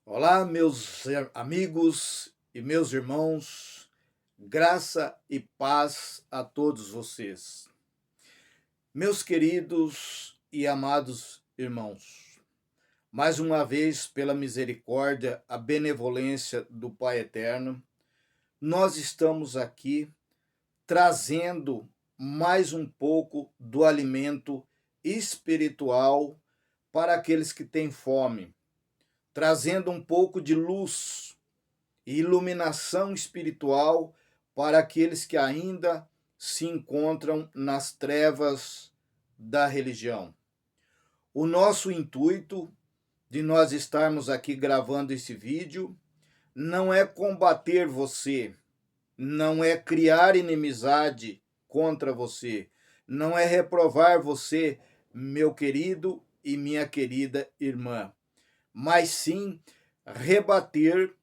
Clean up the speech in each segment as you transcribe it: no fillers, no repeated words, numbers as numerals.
Olá, meus amigos e meus irmãos, graça e paz a todos vocês. Meus queridos e amados irmãos, mais uma vez, pela misericórdia, a benevolência do Pai Eterno, nós estamos aqui trazendo mais um pouco do alimento espiritual para aqueles que têm fome, trazendo um pouco de luz e iluminação espiritual para aqueles que ainda se encontram nas trevas da religião. O nosso intuito de nós estarmos aqui gravando esse vídeo não é combater você, não é criar inimizade contra você, não é reprovar você, meu querido e minha querida irmã, mas sim rebater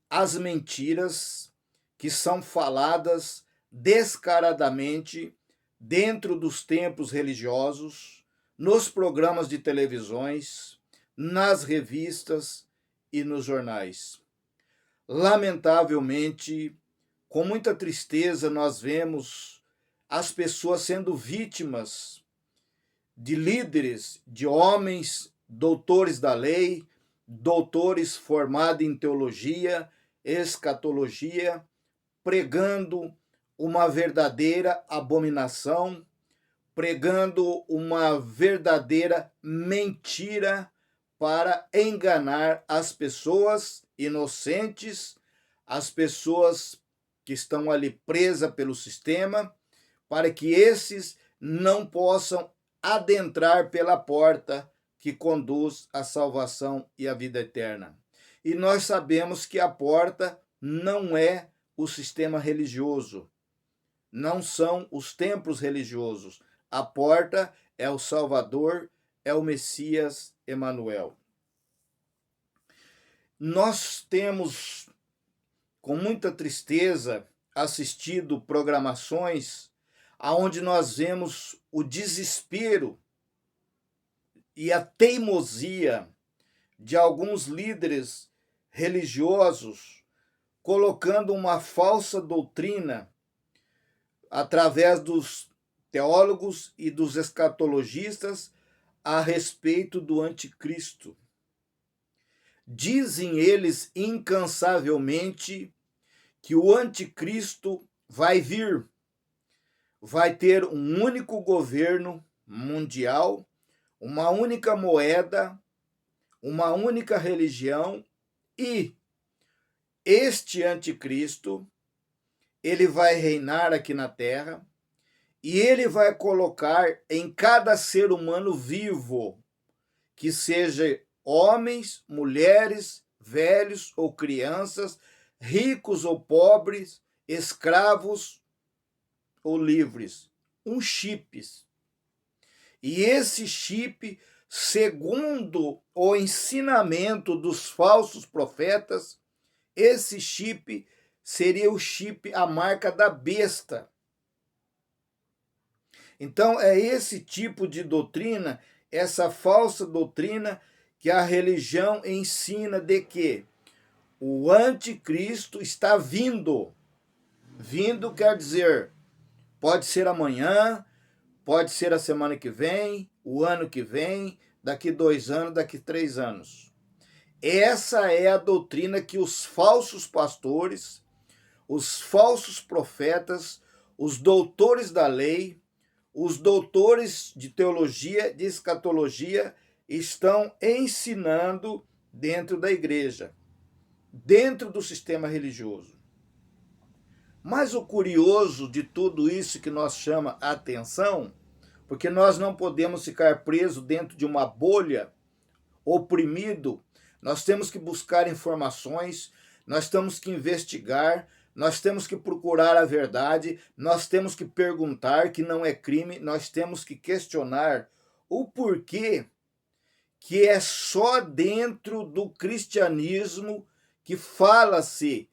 as mentiras que são faladas descaradamente dentro dos templos religiosos, nos programas de televisões, nas revistas e nos jornais. Lamentavelmente, com muita tristeza, nós vemos as pessoas sendo vítimas de líderes, de homens, doutores da lei, doutores formados em teologia, escatologia, pregando uma verdadeira abominação, pregando uma verdadeira mentira para enganar as pessoas inocentes, as pessoas que estão ali presas pelo sistema, para que esses não possam adentrar pela porta que conduz à salvação e à vida eterna. E nós sabemos que a porta não é o sistema religioso, não são os templos religiosos. A porta é o Salvador, é o Messias Emanuel. Nós temos, com muita tristeza, assistido programações aonde nós vemos o desespero e a teimosia de alguns líderes religiosos colocando uma falsa doutrina através dos teólogos e dos escatologistas a respeito do anticristo. Dizem eles incansavelmente que o anticristo vai vir, vai ter um único governo mundial, uma única moeda, uma única religião, e este anticristo, ele vai reinar aqui na Terra e ele vai colocar em cada ser humano vivo, que seja homens, mulheres, velhos ou crianças, ricos ou pobres, escravos ou livres, um chip. E esse chip, segundo o ensinamento dos falsos profetas, esse chip seria o chip, a marca da besta. Então é esse tipo de doutrina, essa falsa doutrina que a religião ensina de que o anticristo está vindo. Vindo quer dizer, pode ser amanhã, pode ser a semana que vem, o ano que vem, daqui 2 anos, daqui 3 anos. Essa é a doutrina que os falsos pastores, os falsos profetas, os doutores da lei, os doutores de teologia, de escatologia, estão ensinando dentro da igreja, dentro do sistema religioso. Mas o curioso de tudo isso que nós chama a atenção, porque nós não podemos ficar presos dentro de uma bolha, oprimido, nós temos que buscar informações, nós temos que investigar, nós temos que procurar a verdade, nós temos que perguntar, que não é crime, nós temos que questionar o porquê que é só dentro do cristianismo que fala-se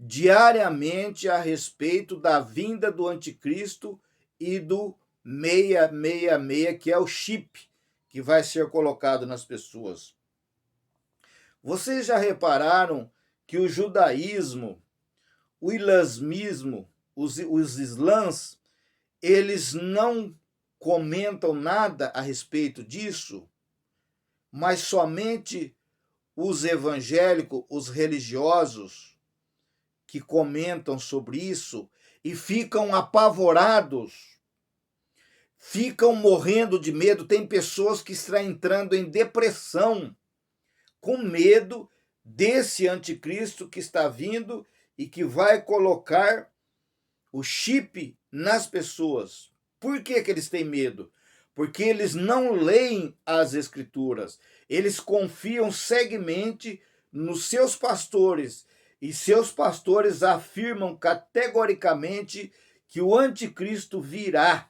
diariamente a respeito da vinda do anticristo e do 666, que é o chip que vai ser colocado nas pessoas. Vocês já repararam que o judaísmo, o islamismo, os islãs, eles não comentam nada a respeito disso, mas somente os evangélicos, os religiosos, que comentam sobre isso e ficam apavorados, ficam morrendo de medo. Tem pessoas que estão entrando em depressão com medo desse anticristo que está vindo e que vai colocar o chip nas pessoas. Por que eles têm medo? Porque eles não leem as escrituras. Eles confiam ceguamente nos seus pastores. E seus pastores afirmam categoricamente que o anticristo virá.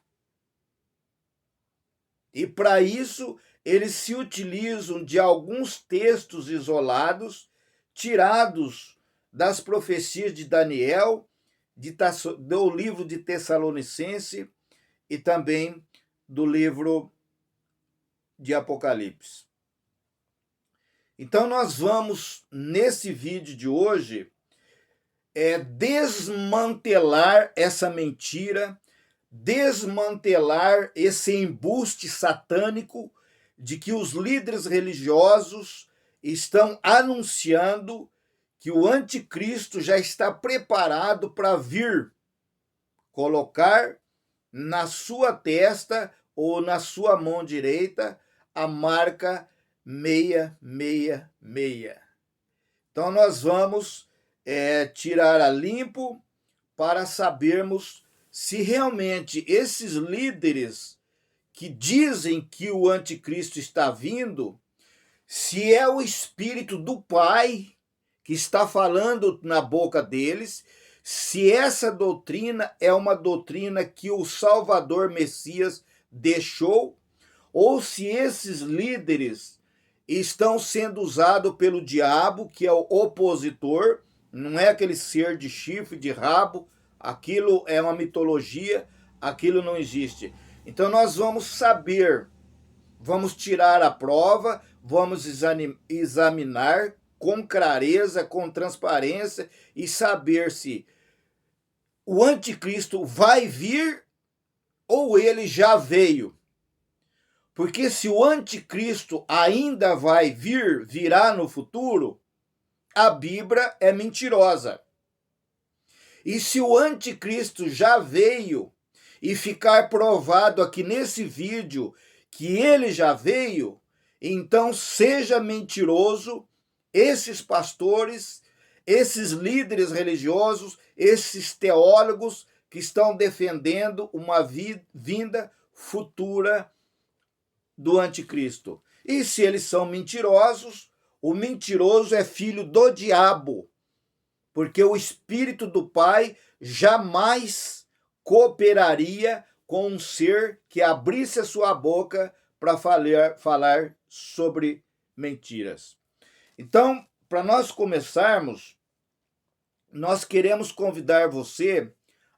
E para isso, eles se utilizam de alguns textos isolados, tirados das profecias de Daniel, do livro de Tessalonicense e também do livro de Apocalipse. Então nós vamos, nesse vídeo de hoje, desmantelar essa mentira, desmantelar esse embuste satânico de que os líderes religiosos estão anunciando que o anticristo já está preparado para vir colocar na sua testa ou na sua mão direita a marca 666. Então nós vamos tirar a limpo para sabermos se realmente esses líderes que dizem que o anticristo está vindo, se é o Espírito do Pai que está falando na boca deles, se essa doutrina é uma doutrina que o Salvador Messias deixou, ou se esses líderes estão sendo usados pelo diabo, que é o opositor, não é aquele ser de chifre, de rabo, aquilo é uma mitologia, aquilo não existe. Então nós vamos saber, vamos tirar a prova, vamos examinar com clareza, com transparência e saber se o anticristo vai vir ou ele já veio. Porque se o anticristo ainda vai virá no futuro, a Bíblia é mentirosa. E se o anticristo já veio e ficar provado aqui nesse vídeo que ele já veio, então seja mentiroso esses pastores, esses líderes religiosos, esses teólogos que estão defendendo uma vinda futura do anticristo. E se eles são mentirosos, o mentiroso é filho do diabo, porque o Espírito do Pai jamais cooperaria com um ser que abrisse a sua boca para falar sobre mentiras. Então, para nós começarmos, nós queremos convidar você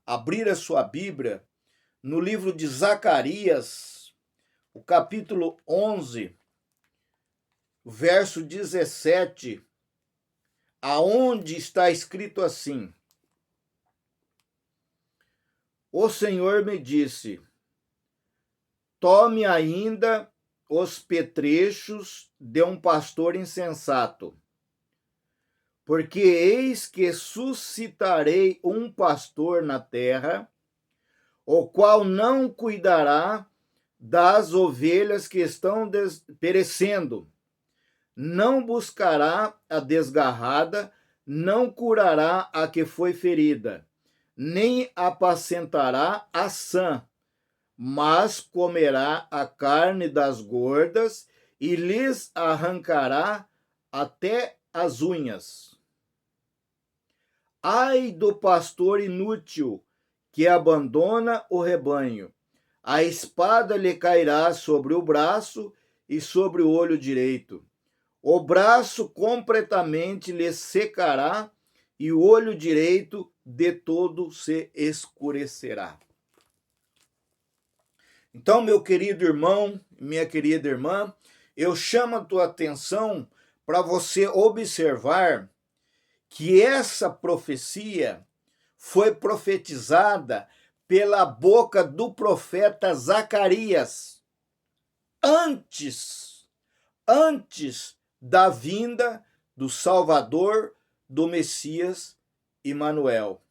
a abrir a sua Bíblia no livro de Zacarias, o capítulo 11, verso 17, aonde está escrito assim: O Senhor me disse: tome ainda os petrechos de um pastor insensato, porque eis que suscitarei um pastor na terra, o qual não cuidará das ovelhas que estão perecendo, não buscará a desgarrada, não curará a que foi ferida, nem apacentará a sã, mas comerá a carne das gordas e lhes arrancará até as unhas. Ai do pastor inútil que abandona o rebanho, a espada lhe cairá sobre o braço e sobre o olho direito. O braço completamente lhe secará e o olho direito de todo se escurecerá. Então, meu querido irmão, minha querida irmã, eu chamo a tua atenção para você observar que essa profecia foi profetizada pela boca do profeta Zacarias, antes da vinda do Salvador, do Messias Emanuel.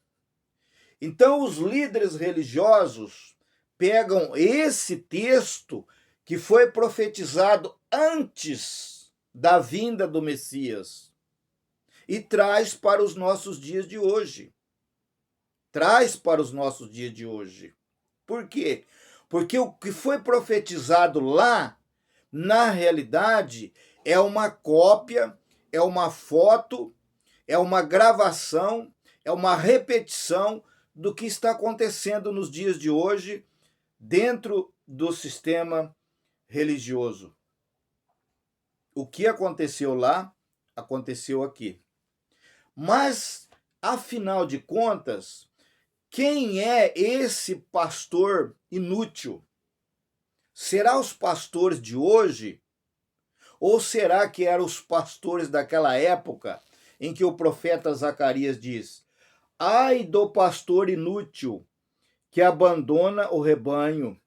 Então, os líderes religiosos pegam esse texto que foi profetizado antes da vinda do Messias e traz para os nossos dias de hoje. Por quê? Porque o que foi profetizado lá, na realidade, é uma cópia, é uma foto, é uma gravação, é uma repetição do que está acontecendo nos dias de hoje dentro do sistema religioso. O que aconteceu lá, aconteceu aqui. Mas, afinal de contas, quem é esse pastor inútil? Será os pastores de hoje? Ou será que eram os pastores daquela época em que o profeta Zacarias diz: ai do pastor inútil que abandona o rebanho,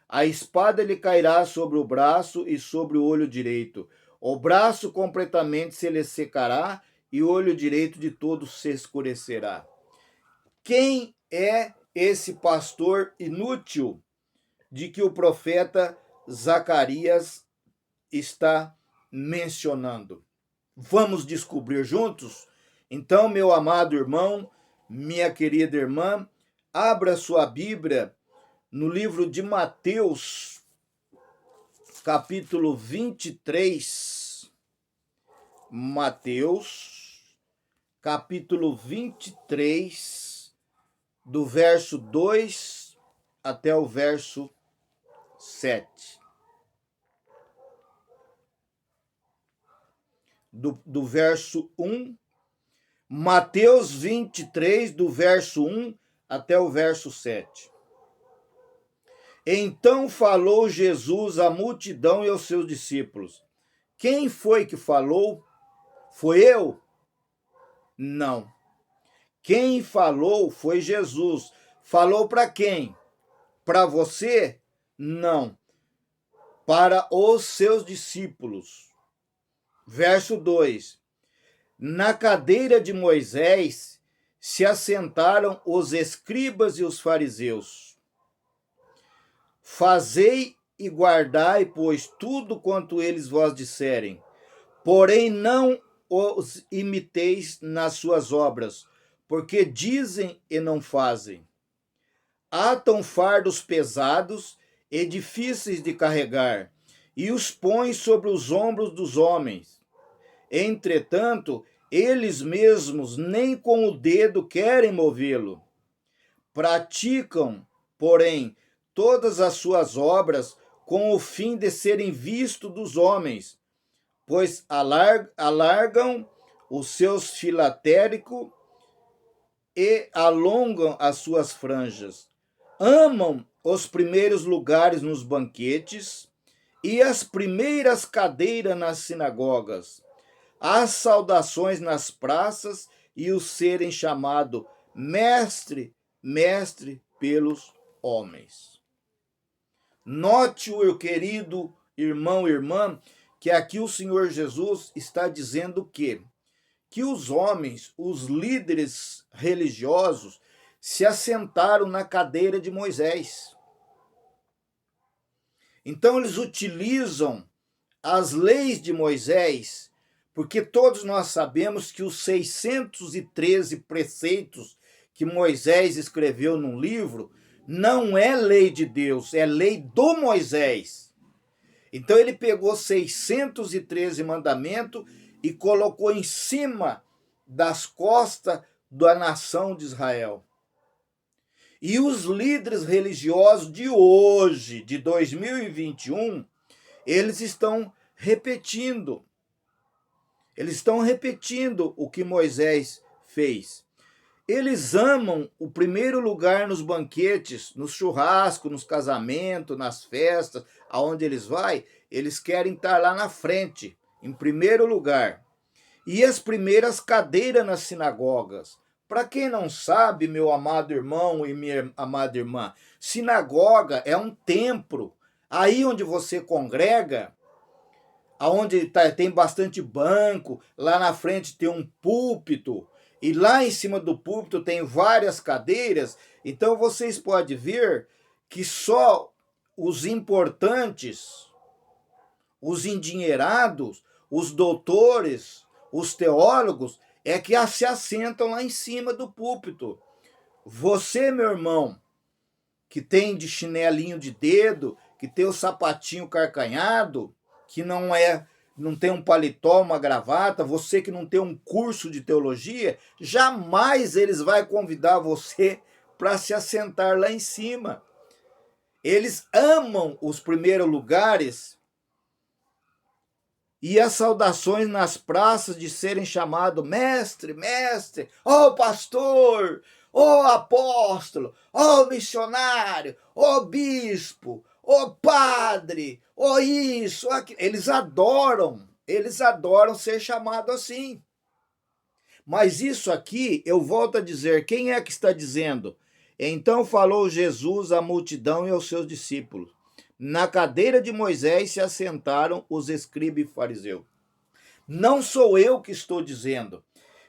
a espada lhe cairá sobre o braço e sobre o olho direito. O braço completamente se lhe secará e o olho direito de todo se escurecerá. Quem é esse pastor inútil de que o profeta Zacarias está mencionando? Vamos descobrir juntos? Então, meu amado irmão, minha querida irmã, abra sua Bíblia no livro de Mateus, capítulo 23. Mateus, capítulo 23, do verso 2 até o verso 7. Do verso 1, Mateus 23, do verso 1 até o verso 7. Então falou Jesus à multidão e aos seus discípulos. Quem foi que falou? Foi eu? Não. Quem falou foi Jesus. Falou para quem? Para você? Não. Para os seus discípulos. Verso 2. Na cadeira de Moisés se assentaram os escribas e os fariseus. Fazei e guardai, pois, tudo quanto eles vos disserem, porém não os imiteis nas suas obras, porque dizem e não fazem. Atam fardos pesados e difíceis de carregar, e os põem sobre os ombros dos homens. Entretanto, eles mesmos nem com o dedo querem movê-lo. Praticam, porém, todas as suas obras com o fim de serem vistos dos homens, pois alargam os seus filatéricos e alongam as suas franjas. Amam os primeiros lugares nos banquetes e as primeiras cadeiras nas sinagogas, as saudações nas praças e o serem chamado mestre, mestre pelos homens. Note, meu querido irmão e irmã, que aqui o Senhor Jesus está dizendo que os homens, os líderes religiosos, se assentaram na cadeira de Moisés. Então eles utilizam as leis de Moisés, porque todos nós sabemos que os 613 preceitos que Moisés escreveu num livro não é lei de Deus, é lei do Moisés. Então ele pegou 613 mandamentos e colocou em cima das costas da nação de Israel. E os líderes religiosos de hoje, de 2021, eles estão repetindo. Eles estão repetindo o que Moisés fez. Eles amam o primeiro lugar nos banquetes, nos churrascos, nos casamentos, nas festas, aonde eles vão, eles querem estar lá na frente, em primeiro lugar. E as primeiras cadeiras nas sinagogas. Para quem não sabe, meu amado irmão e minha amada irmã, sinagoga é um templo. Aí onde você congrega, aonde tem bastante banco, lá na frente tem um púlpito, e lá em cima do púlpito tem várias cadeiras. Então vocês podem ver que só os importantes, os endinheirados, os doutores, os teólogos, é que se assentam lá em cima do púlpito. Você, meu irmão, que tem de chinelinho de dedo, que tem o sapatinho carcanhado, que não tem um paletó, uma gravata, você que não tem um curso de teologia, jamais eles vão convidar você para se assentar lá em cima. Eles amam os primeiros lugares e as saudações nas praças de serem chamados mestre, mestre, ó pastor, ó apóstolo, ó missionário, ó bispo, ó padre, ó isso, ó aquilo. Eles adoram ser chamados assim. Mas isso aqui, eu volto a dizer, quem é que está dizendo? Então falou Jesus à multidão e aos seus discípulos. Na cadeira de Moisés se assentaram os escribas e fariseus. Não sou eu que estou dizendo.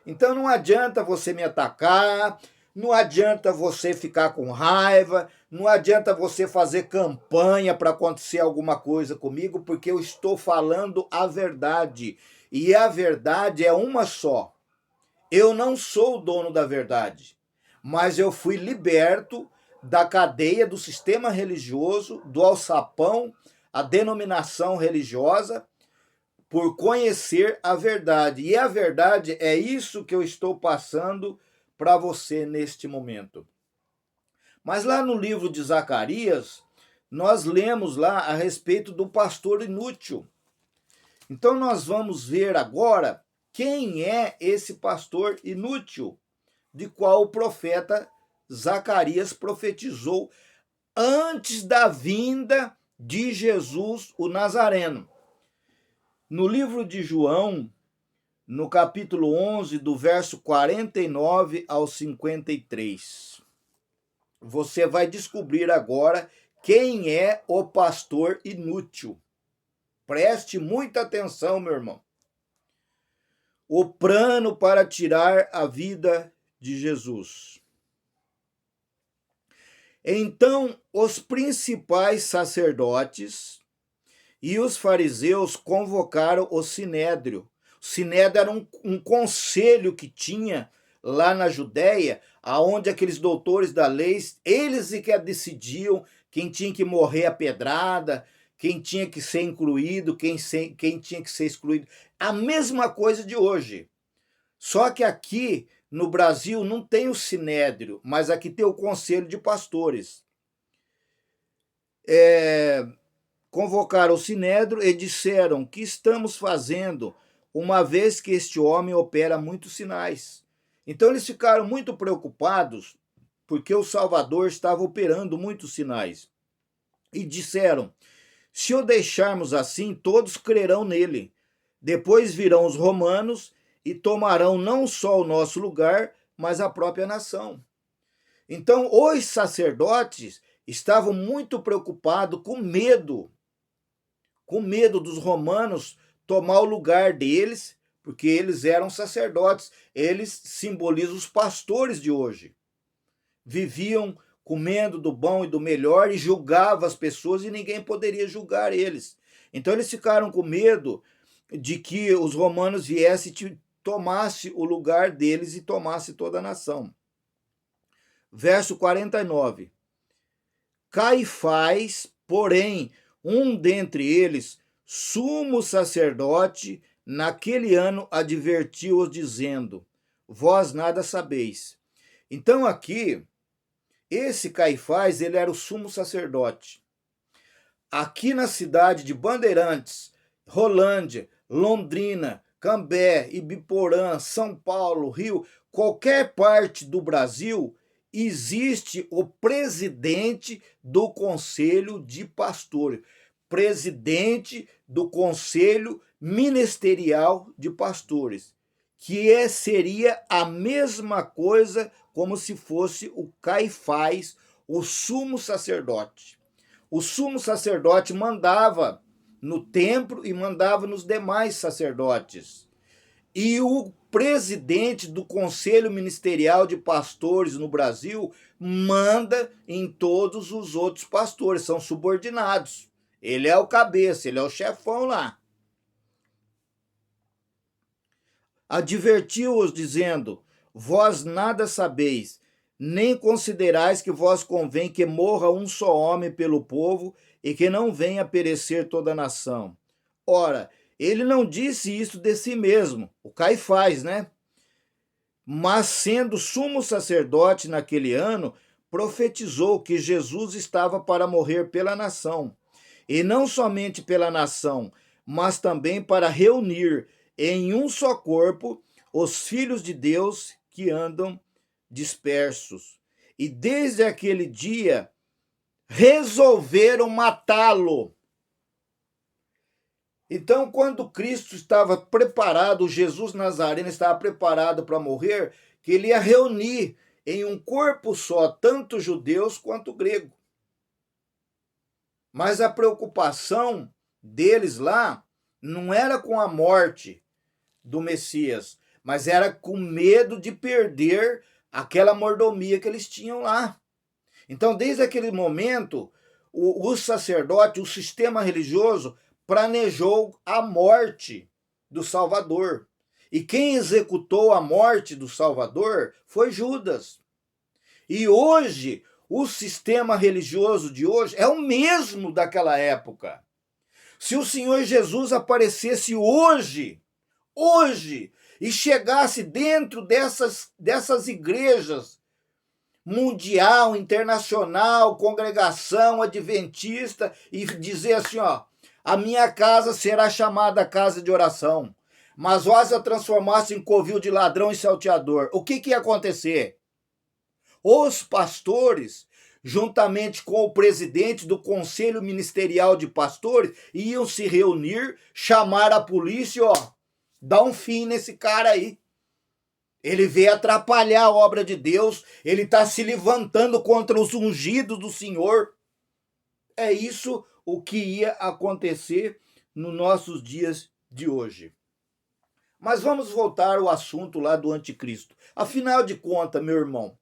Então não adianta você me atacar, não adianta você ficar com raiva, não adianta você fazer campanha para acontecer alguma coisa comigo, porque eu estou falando a verdade. E a verdade é uma só. Eu não sou o dono da verdade, mas eu fui liberto da cadeia do sistema religioso, do alçapão, a denominação religiosa, por conhecer a verdade. E a verdade é isso que eu estou passando para você neste momento. Mas lá no livro de Zacarias, nós lemos lá a respeito do pastor inútil. Então nós vamos ver agora quem é esse pastor inútil, de qual o profeta Zacarias profetizou antes da vinda de Jesus o Nazareno. No livro de João, no capítulo 11, do verso 49 ao 53, você vai descobrir agora quem é o pastor inútil. Preste muita atenção, meu irmão. O plano para tirar a vida de Jesus. Então, os principais sacerdotes e os fariseus convocaram o sinédrio. O sinédrio era um conselho que tinha lá na Judéia, aonde aqueles doutores da lei, eles que decidiam quem tinha que morrer a pedrada, quem tinha que ser incluído, quem tinha que ser excluído. A mesma coisa de hoje. Só que aqui no Brasil não tem o sinédrio, mas aqui tem o conselho de pastores. Convocaram o sinédrio e disseram: que estamos fazendo, uma vez que este homem opera muitos sinais? Então eles ficaram muito preocupados, porque o Salvador estava operando muitos sinais. E disseram: se o deixarmos assim, todos crerão nele. Depois virão os romanos e tomarão não só o nosso lugar, mas a própria nação. Então, os sacerdotes estavam muito preocupados, com medo dos romanos tomar o lugar deles, porque eles eram sacerdotes. Eles simbolizam os pastores de hoje. Viviam comendo do bom e do melhor e julgavam as pessoas e ninguém poderia julgar eles. Então eles ficaram com medo de que os romanos viessem e tomasse o lugar deles e tomasse toda a nação. Verso 49. Caifás, porém, um dentre eles, sumo sacerdote, naquele ano advertiu-os, dizendo: vós nada sabeis. Então aqui, esse Caifás, ele era o sumo sacerdote. Aqui na cidade de Bandeirantes, Rolândia, Londrina, Cambé, Ibiporã, São Paulo, Rio, qualquer parte do Brasil, existe o presidente do Conselho de Pastores, presidente do Conselho ministerial de pastores, seria a mesma coisa como se fosse o Caifás, o sumo sacerdote. O sumo sacerdote mandava no templo e mandava nos demais sacerdotes. E o presidente do Conselho Ministerial de Pastores no Brasil manda em todos os outros pastores, são subordinados. Ele é o cabeça, ele é o chefão lá. Advertiu-os, dizendo: vós nada sabeis, nem considerais que vós convém que morra um só homem pelo povo e que não venha a perecer toda a nação. Ora, ele não disse isso de si mesmo, o Caifás, né? Mas sendo sumo sacerdote naquele ano, profetizou que Jesus estava para morrer pela nação. E não somente pela nação, mas também para reunir em um só corpo os filhos de Deus que andam dispersos. E desde aquele dia resolveram matá-lo. Então, quando Cristo estava preparado, Jesus Nazareno estava preparado para morrer, que ele ia reunir em um corpo só, tanto judeus quanto grego. Mas a preocupação deles lá não era com a morte do Messias, mas era com medo de perder aquela mordomia que eles tinham lá. Então, desde aquele momento, o sacerdote, o sistema religioso, planejou a morte do Salvador. E quem executou a morte do Salvador foi Judas. E hoje, o sistema religioso de hoje é o mesmo daquela época. Se o Senhor Jesus aparecesse hoje, e chegasse dentro dessas igrejas, mundial, internacional, congregação adventista, e dizer assim, ó, a minha casa será chamada casa de oração, mas vós a transformasse em covil de ladrão e salteador. O que ia acontecer? Os pastores, juntamente com o presidente do Conselho Ministerial de Pastores, iam se reunir, chamar a polícia, ó, dá um fim nesse cara aí. Ele veio atrapalhar a obra de Deus, ele está se levantando contra os ungidos do Senhor. É isso o que ia acontecer nos nossos dias de hoje. Mas vamos voltar ao assunto lá do anticristo. Afinal de contas, meu irmão,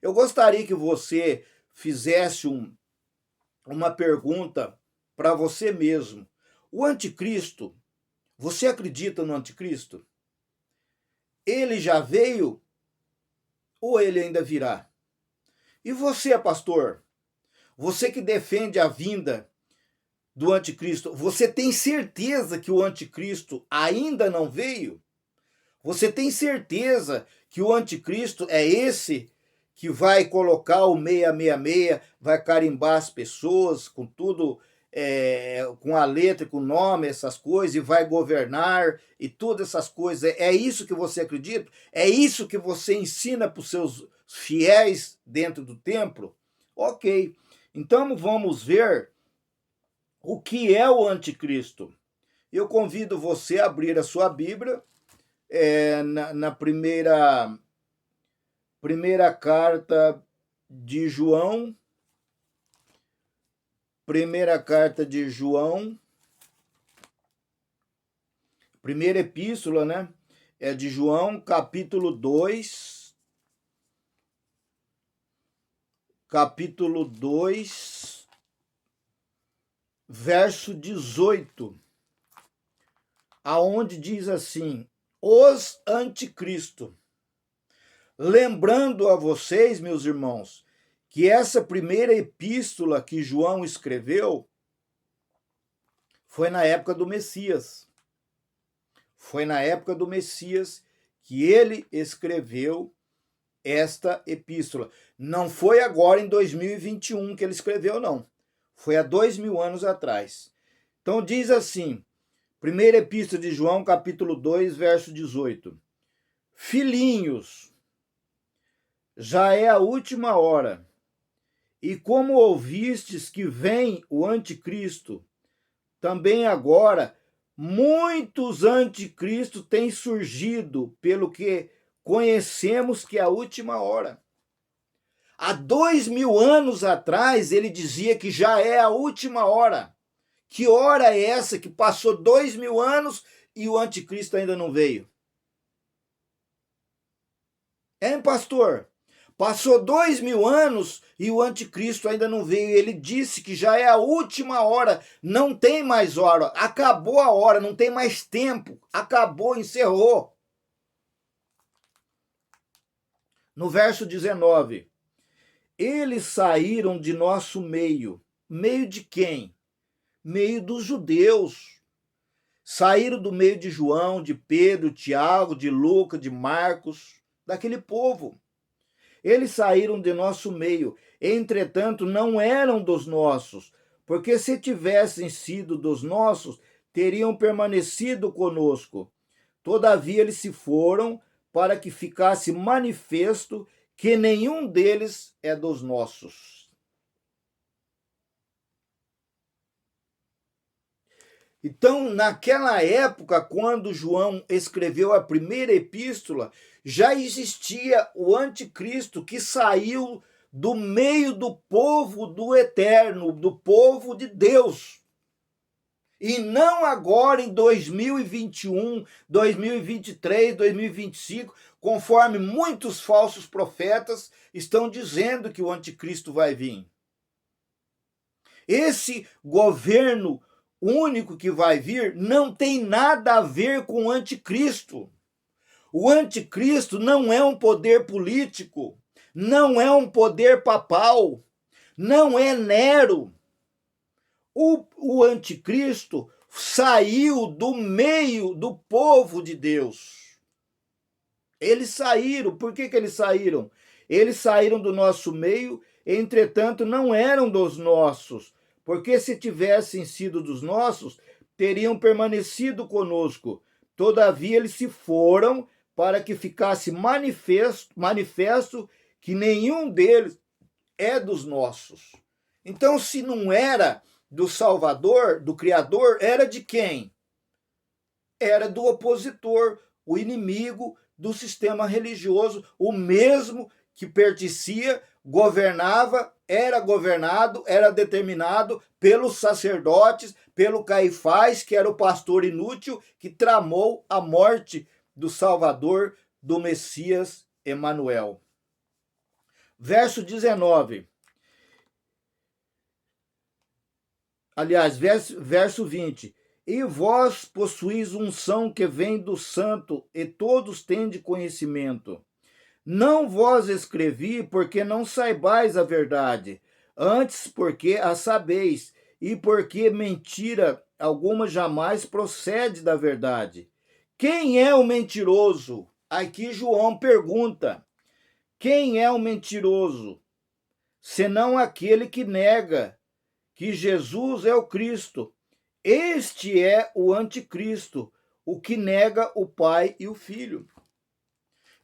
eu gostaria que você fizesse uma pergunta para você mesmo. O anticristo, você acredita no anticristo? Ele já veio ou ele ainda virá? E você, pastor? Você que defende a vinda do anticristo, você tem certeza que o anticristo ainda não veio? Você tem certeza que o anticristo é esse que vai colocar o 666, vai carimbar as pessoas com tudo, com a letra, com o nome, essas coisas, e vai governar e todas essas coisas? É isso que você acredita? É isso que você ensina para os seus fiéis dentro do templo? Ok, então vamos ver o que é o anticristo. Eu convido você a abrir a sua Bíblia na primeira carta de João, primeira epístola, né? É de João, capítulo 2, verso 18, aonde diz assim: os anticristo. Lembrando a vocês, meus irmãos, que essa primeira epístola que João escreveu foi na época do Messias. Foi na época do Messias que ele escreveu esta epístola. Não foi agora em 2021 que ele escreveu, não. Foi há 2000 anos atrás. Então diz assim, primeira epístola de João, capítulo 2, verso 18. Filhinhos, já é a última hora, e como ouvistes que vem o anticristo, também agora muitos anticristos têm surgido, pelo que conhecemos que é a última hora. Há 2000 anos atrás, ele dizia que já é a última hora. Que hora é essa que passou 2000 anos e o anticristo ainda não veio? Hein, pastor? Passou 2000 anos e o anticristo ainda não veio. Ele disse que já é a última hora, não tem mais hora, acabou a hora, não tem mais tempo, acabou, encerrou. No verso 19, eles saíram de nosso meio. Meio de quem? Meio dos judeus. Saíram do meio de João, de Pedro, Tiago, de Lucas, de Marcos, daquele povo. Eles saíram de nosso meio, entretanto não eram dos nossos, porque se tivessem sido dos nossos, teriam permanecido conosco. Todavia eles se foram, para que ficasse manifesto que nenhum deles é dos nossos. Então, naquela época, quando João escreveu a primeira epístola, já existia o anticristo que saiu do meio do povo do eterno, do povo de Deus. E não agora em 2021, 2023, 2025, conforme muitos falsos profetas estão dizendo que o anticristo vai vir. Esse governo único que vai vir não tem nada a ver com o anticristo. O anticristo não é um poder político, não é um poder papal, não é Nero. O anticristo saiu do meio do povo de Deus. Eles saíram. Por que eles saíram? Eles saíram do nosso meio, entretanto não eram dos nossos, porque se tivessem sido dos nossos, teriam permanecido conosco. Todavia eles se foram, para que ficasse manifesto que nenhum deles é dos nossos. Então, se não era do Salvador, do Criador, era de quem? Era do opositor, o inimigo do sistema religioso, o mesmo que pertencia, governava, era governado, era determinado pelos sacerdotes, pelo Caifás, que era o pastor inútil, que tramou a morte do Salvador, do Messias Emanuel. Verso 19. Aliás, verso 20. E vós possuís unção que vem do santo, e todos tendes conhecimento. Não vos escrevi porque não saibais a verdade, antes porque a sabeis, e porque mentira alguma jamais procede da verdade. Quem é o mentiroso? Aqui João pergunta: quem é o mentiroso? Senão aquele que nega que Jesus é o Cristo. Este é o anticristo, o que nega o Pai e o Filho.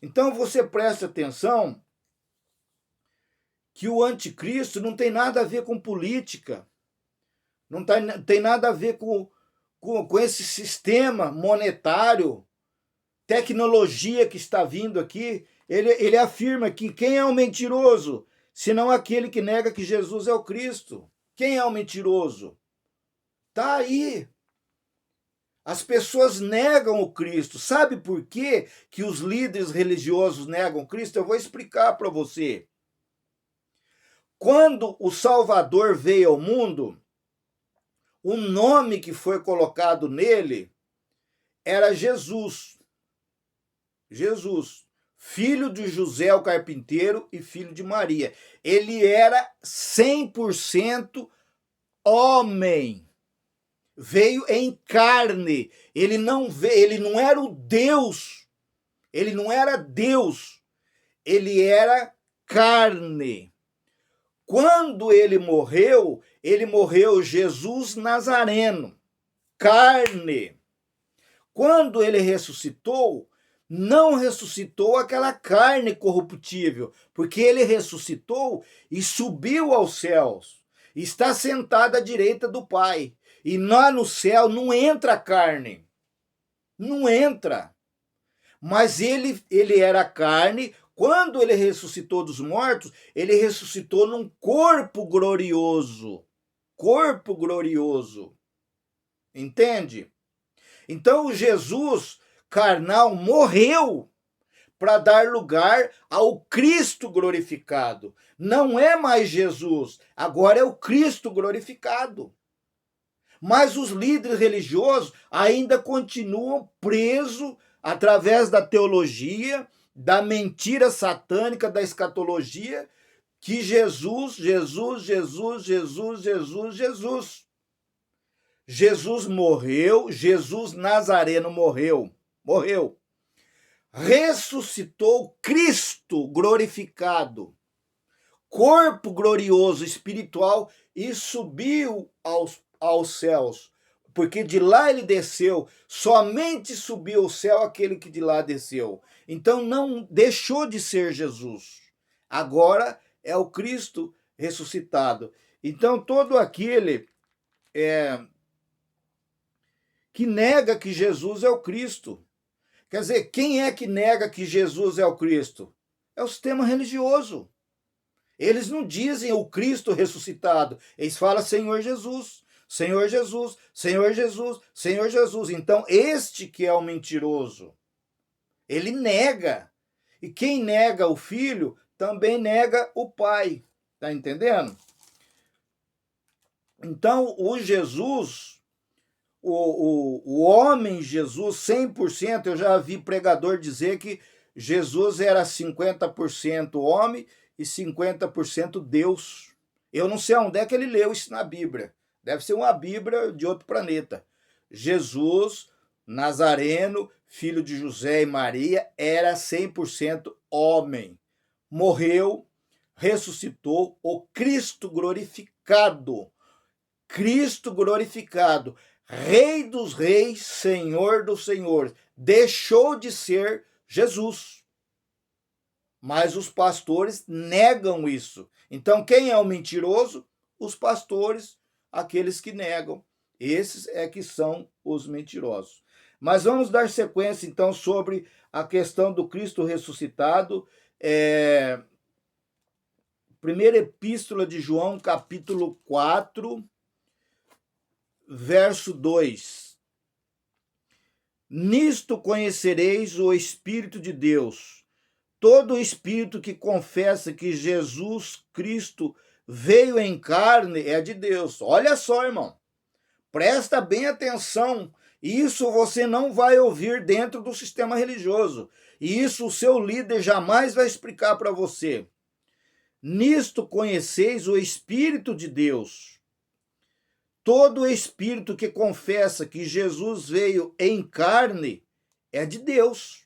Então você presta atenção que o anticristo não tem nada a ver com política, não tem nada a ver com esse sistema monetário, tecnologia que está vindo aqui. Ele afirma que quem é o mentiroso, senão aquele que nega que Jesus é o Cristo. Quem é o mentiroso? Está aí. As pessoas negam o Cristo. Sabe por quê que os líderes religiosos negam o Cristo? Eu vou explicar para você. Quando o Salvador veio ao mundo, o nome que foi colocado nele era Jesus. Jesus, filho de José o carpinteiro e filho de Maria. Ele era 100% homem. Veio em carne. Ele não era o Deus. Ele não era Deus. Ele era carne. Quando ele morreu Jesus Nazareno, carne. Quando ele ressuscitou, não ressuscitou aquela carne corruptível, porque ele ressuscitou e subiu aos céus. Está sentado à direita do Pai. E lá no céu não entra carne. Não entra. Mas ele era carne. Quando ele ressuscitou dos mortos, ele ressuscitou num corpo glorioso. Corpo glorioso. Entende? Então o Jesus carnal morreu para dar lugar ao Cristo glorificado. Não é mais Jesus, agora é o Cristo glorificado. Mas os líderes religiosos ainda continuam presos através da teologia, da mentira satânica, da escatologia, que Jesus morreu, Jesus Nazareno morreu. Ressuscitou Cristo glorificado, corpo glorioso espiritual, e subiu aos céus, porque de lá ele desceu, somente subiu ao céu aquele que de lá desceu. Então não deixou de ser Jesus, agora é o Cristo ressuscitado. Então todo aquele que nega que Jesus é o Cristo, quer dizer, quem é que nega que Jesus é o Cristo? É o sistema religioso. Eles não dizem o Cristo ressuscitado, eles falam Senhor Jesus, Senhor Jesus, Senhor Jesus, Senhor Jesus. Então, este que é o mentiroso, ele nega. E quem nega o Filho, também nega o Pai. Tá entendendo? Então, o Jesus, o homem Jesus, 100%, eu já vi pregador dizer que Jesus era 50% homem e 50% Deus. Eu não sei onde é que ele leu isso na Bíblia. Deve ser uma Bíblia de outro planeta. Jesus, Nazareno, filho de José e Maria, era 100% homem. Morreu, ressuscitou, o Cristo glorificado. Cristo glorificado, Rei dos reis, Senhor dos senhores. Deixou de ser Jesus. Mas os pastores negam isso. Então, quem é o mentiroso? Os pastores, aqueles que negam. Esses é que são os mentirosos. Mas vamos dar sequência, então, sobre a questão do Cristo ressuscitado. Primeira Epístola de João, capítulo 4, verso 2. Nisto conhecereis o Espírito de Deus. Todo espírito que confessa que Jesus Cristo veio em carne é de Deus. Olha só, irmão. Presta bem atenção. Isso você não vai ouvir dentro do sistema religioso. E isso o seu líder jamais vai explicar para você. Nisto conheceis o Espírito de Deus. Todo espírito que confessa que Jesus veio em carne é de Deus.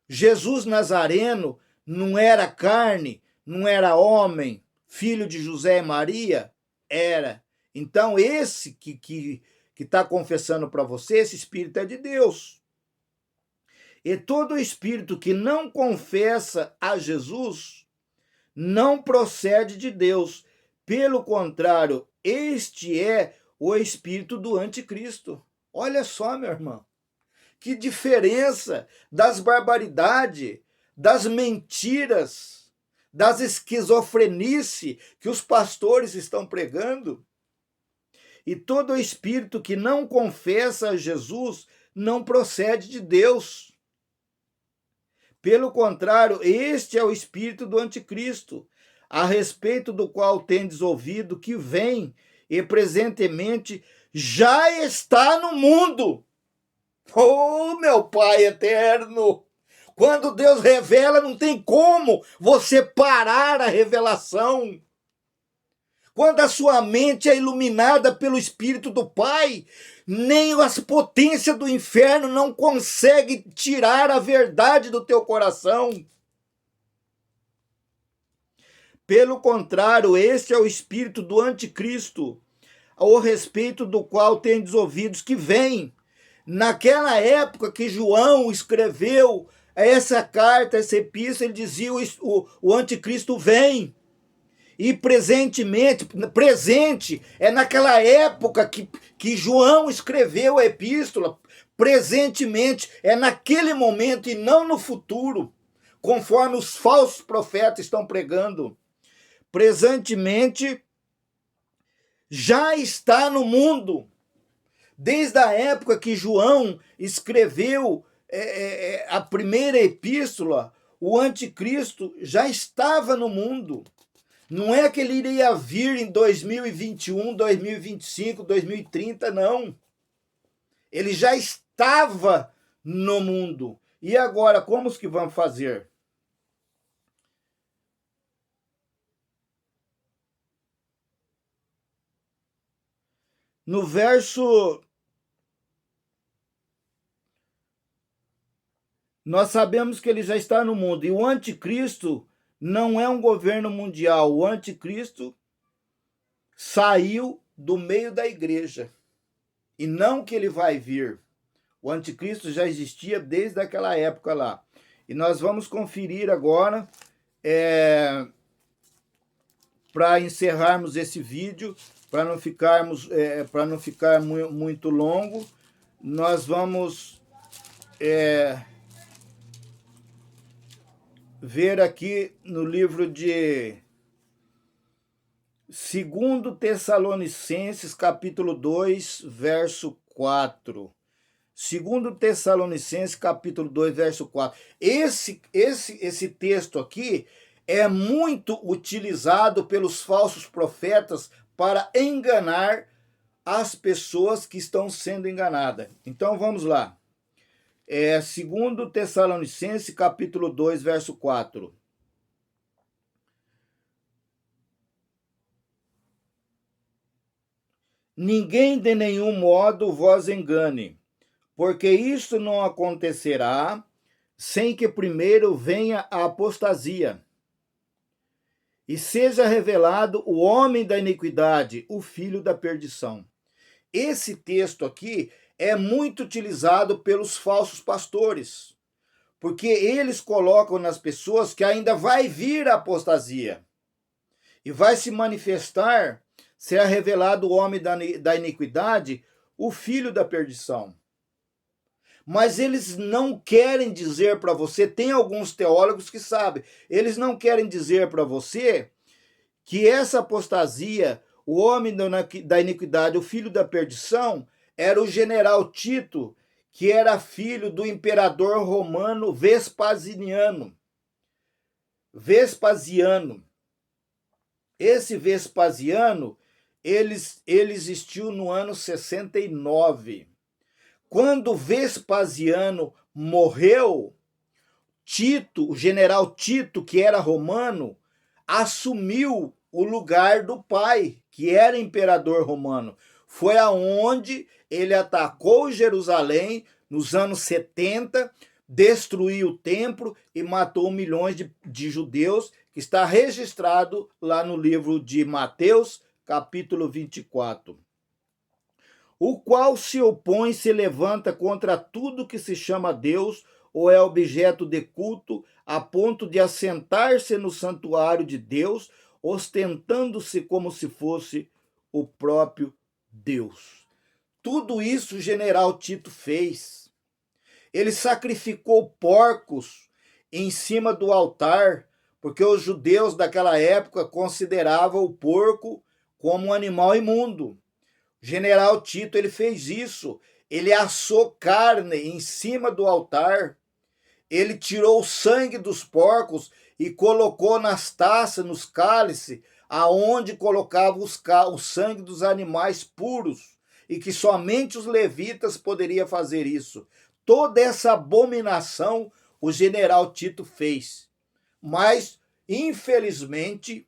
Jesus Nazareno não era carne, não era homem, filho de José e Maria? Era. Então esse que está confessando para você, esse espírito é de Deus. E todo espírito que não confessa a Jesus não procede de Deus. Pelo contrário, este é o espírito do anticristo. Olha só, meu irmão. Que diferença das barbaridades, das mentiras, das esquizofrenice que os pastores estão pregando. E todo espírito que não confessa a Jesus não procede de Deus. Pelo contrário, este é o espírito do anticristo, a respeito do qual tendes ouvido que vem e presentemente já está no mundo. Oh, meu Pai eterno! Quando Deus revela, não tem como você parar a revelação. Quando a sua mente é iluminada pelo Espírito do Pai, nem as potências do inferno não conseguem tirar a verdade do teu coração. Pelo contrário, este é o espírito do anticristo, ao respeito do qual tendes ouvidos que vem. Naquela época que João escreveu essa carta, essa epístola, ele dizia o anticristo vem. E presentemente, presente é naquela época que João escreveu a epístola, presentemente é naquele momento e não no futuro, conforme os falsos profetas estão pregando. Presentemente já está no mundo. Desde a época que João escreveu a primeira epístola, o anticristo já estava no mundo. Não é que ele iria vir em 2021, 2025, 2030, não. Ele já estava no mundo. E agora, como que vamos fazer? No verso... Nós sabemos que ele já está no mundo. E o anticristo não é um governo mundial. O anticristo saiu do meio da igreja. E não que ele vai vir. O anticristo já existia desde aquela época lá. E nós vamos conferir agora, para encerrarmos esse vídeo, para não ficar muito longo, nós vamos ver aqui no livro de 2 Tessalonicenses, capítulo 2, verso 4. 2 Tessalonicenses, capítulo 2, verso 4. Esse texto aqui é muito utilizado pelos falsos profetas para enganar as pessoas que estão sendo enganadas. Então vamos lá. 2 Tessalonicenses, capítulo 2, verso 4. Ninguém de nenhum modo vos engane, porque isto não acontecerá sem que primeiro venha a apostasia e seja revelado o homem da iniquidade, o filho da perdição. Esse texto aqui é muito utilizado pelos falsos pastores, porque eles colocam nas pessoas que ainda vai vir a apostasia e vai se manifestar, será revelado o homem da iniquidade, o filho da perdição. Mas eles não querem dizer para você, tem alguns teólogos que sabem, eles não querem dizer para você que essa apostasia, o homem da iniquidade, o filho da perdição, era o general Tito, que era filho do imperador romano Vespasiano. Esse Vespasiano, ele existiu no ano 69. Quando Vespasiano morreu, Tito, o general Tito, que era romano, assumiu o lugar do pai, que era imperador romano. Foi aonde ele atacou Jerusalém nos anos 70, destruiu o templo e matou milhões de judeus, que está registrado lá no livro de Mateus, capítulo 24. O qual se opõe e se levanta contra tudo que se chama Deus ou é objeto de culto, a ponto de assentar-se no santuário de Deus, ostentando-se como se fosse o próprio Deus. Tudo isso o general Tito fez. Ele sacrificou porcos em cima do altar, porque os judeus daquela época consideravam o porco como um animal imundo. O general Tito, ele fez isso. Ele assou carne em cima do altar. Ele tirou o sangue dos porcos e colocou nas taças, nos cálices, aonde colocava o sangue dos animais puros, e que somente os levitas poderiam fazer isso. Toda essa abominação o general Tito fez. Mas, infelizmente,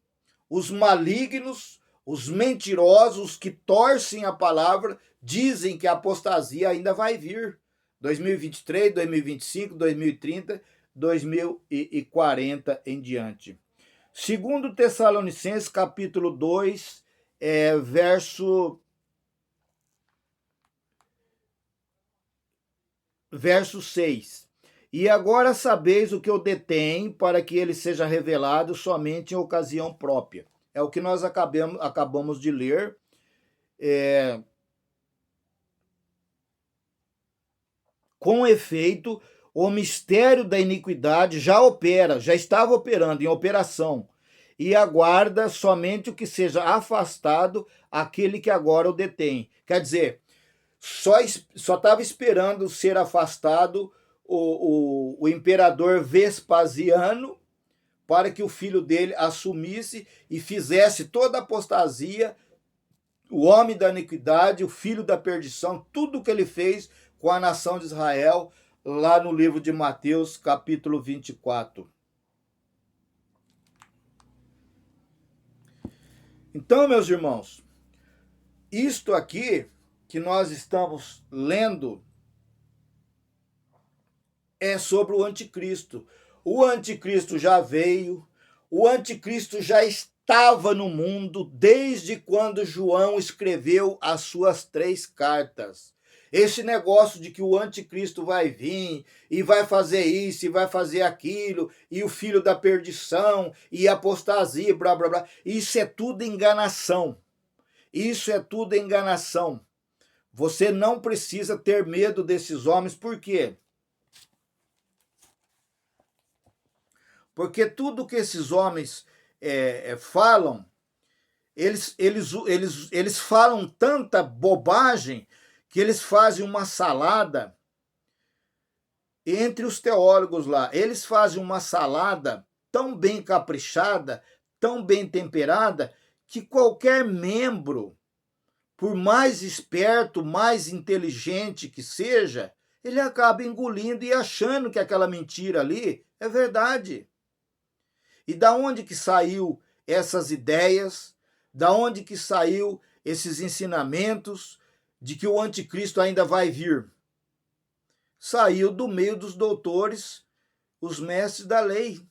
os malignos, os mentirosos que torcem a palavra, dizem que a apostasia ainda vai vir. 2023, 2025, 2030, 2040 em diante. 2 Tessalonicenses, capítulo 2, verso 6. E agora sabeis o que eu detém, para que ele seja revelado somente em ocasião própria. É o que nós acabamos de ler. Com efeito, o mistério da iniquidade já opera, já estava operando, em operação, e aguarda somente o que seja afastado aquele que agora o detém. Quer dizer, só estava esperando ser afastado o imperador Vespasiano para que o filho dele assumisse e fizesse toda a apostasia, o homem da iniquidade, o filho da perdição, tudo o que ele fez com a nação de Israel, lá no livro de Mateus, capítulo 24. Então, meus irmãos, isto aqui que nós estamos lendo é sobre o anticristo. O anticristo já veio, o anticristo já estava no mundo desde quando João escreveu as suas 3 cartas. Esse negócio de que o anticristo vai vir e vai fazer isso e vai fazer aquilo, e o filho da perdição e apostasia, blá blá blá, isso é tudo enganação. Isso é tudo enganação. Você não precisa ter medo desses homens, por quê? Porque tudo que esses homens falam, eles falam tanta bobagem que eles fazem uma salada entre os teólogos lá. Eles fazem uma salada tão bem caprichada, tão bem temperada, que qualquer membro, por mais esperto, mais inteligente que seja, ele acaba engolindo e achando que aquela mentira ali é verdade. E da onde que saiu essas ideias? Da onde que saiu esses ensinamentos de que o anticristo ainda vai vir? Saiu do meio dos doutores, os mestres da lei.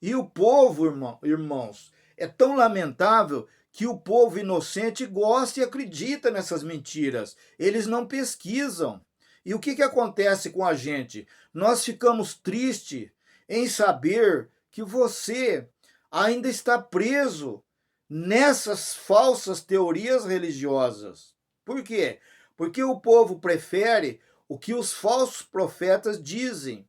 E o povo, irmãos, é tão lamentável que o povo inocente gosta e acredita nessas mentiras. Eles não pesquisam. E o que acontece com a gente? Nós ficamos tristes em saber que você ainda está preso nessas falsas teorias religiosas. Por quê? Porque o povo prefere o que os falsos profetas dizem.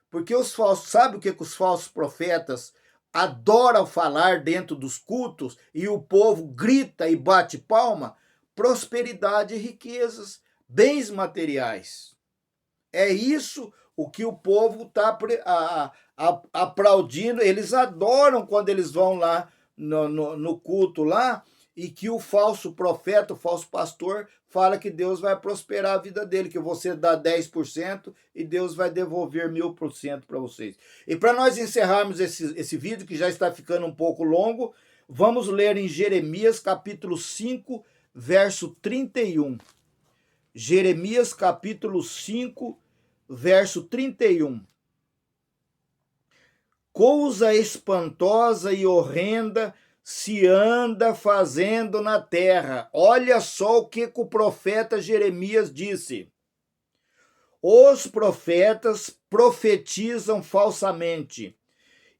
Porque sabe o que os falsos profetas adoram falar dentro dos cultos e o povo grita e bate palma? Prosperidade e riquezas, bens materiais. É isso o que o povo está aplaudindo. Eles adoram quando eles vão lá no culto lá e que o falso profeta, o falso pastor, fala que Deus vai prosperar a vida dele, que você dá 10% e Deus vai devolver 1000% para vocês. E para nós encerrarmos esse vídeo, que já está ficando um pouco longo, vamos ler em Jeremias capítulo 5, verso 31. Jeremias capítulo 5, verso 31. Coisa espantosa e horrenda se anda fazendo na terra. Olha só o que o profeta Jeremias disse. Os profetas profetizam falsamente,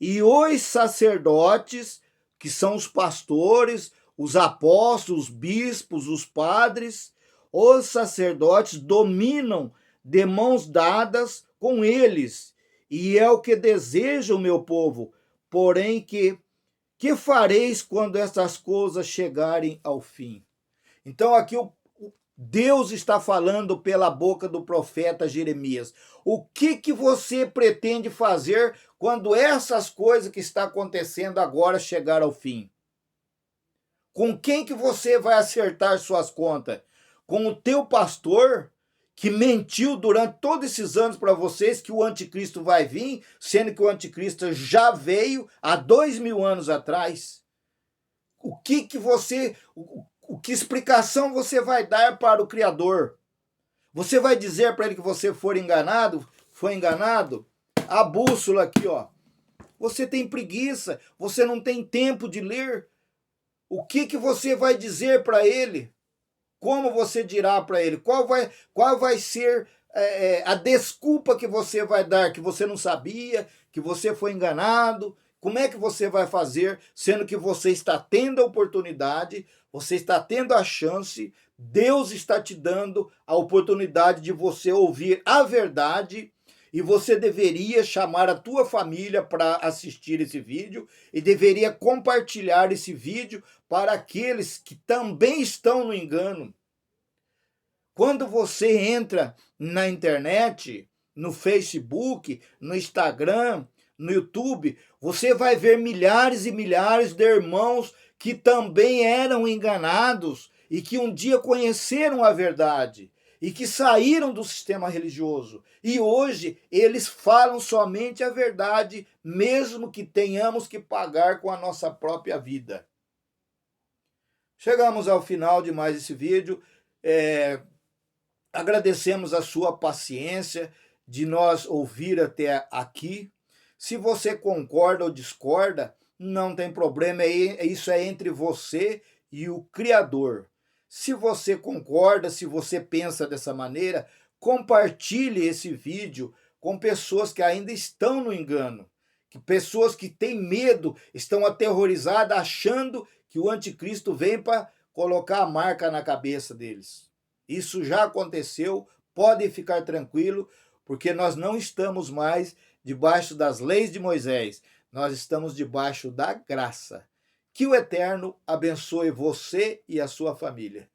e os sacerdotes, que são os pastores, os apóstolos, os bispos, os padres, os sacerdotes dominam de mãos dadas com eles, e é o que deseja o meu povo. Porém, que fareis quando essas coisas chegarem ao fim? Então aqui Deus está falando pela boca do profeta Jeremias. O que você pretende fazer quando essas coisas que estão acontecendo agora chegar ao fim? Com quem que você vai acertar suas contas? Com o teu pastor, que mentiu durante todos esses anos para vocês que o anticristo vai vir, sendo que o anticristo já veio há 2000 anos atrás? Que explicação você vai dar para o Criador? Você vai dizer para ele que você foi enganado? A bússola aqui, ó. Você tem preguiça, você não tem tempo de ler. O que você vai dizer para ele? Como você dirá para ele? Qual vai ser a desculpa que você vai dar? Que você não sabia, que você foi enganado, Como é que você vai fazer, sendo que você está tendo a oportunidade, você está tendo a chance, Deus está te dando a oportunidade de você ouvir a verdade, e você deveria chamar a tua família para assistir esse vídeo e deveria compartilhar esse vídeo para aqueles que também estão no engano. Quando você entra na internet, no Facebook, no Instagram, no YouTube, você vai ver milhares e milhares de irmãos que também eram enganados e que um dia conheceram a verdade e que saíram do sistema religioso. E hoje eles falam somente a verdade, mesmo que tenhamos que pagar com a nossa própria vida. Chegamos ao final de mais esse vídeo. Agradecemos a sua paciência de nós ouvir até aqui. Se você concorda ou discorda, não tem problema, isso é entre você e o Criador. Se você concorda, se você pensa dessa maneira, compartilhe esse vídeo com pessoas que ainda estão no engano, que pessoas que têm medo, estão aterrorizadas, achando que o anticristo vem para colocar a marca na cabeça deles. Isso já aconteceu, podem ficar tranquilo, porque nós não estamos mais debaixo das leis de Moisés, nós estamos debaixo da graça. Que o Eterno abençoe você e a sua família.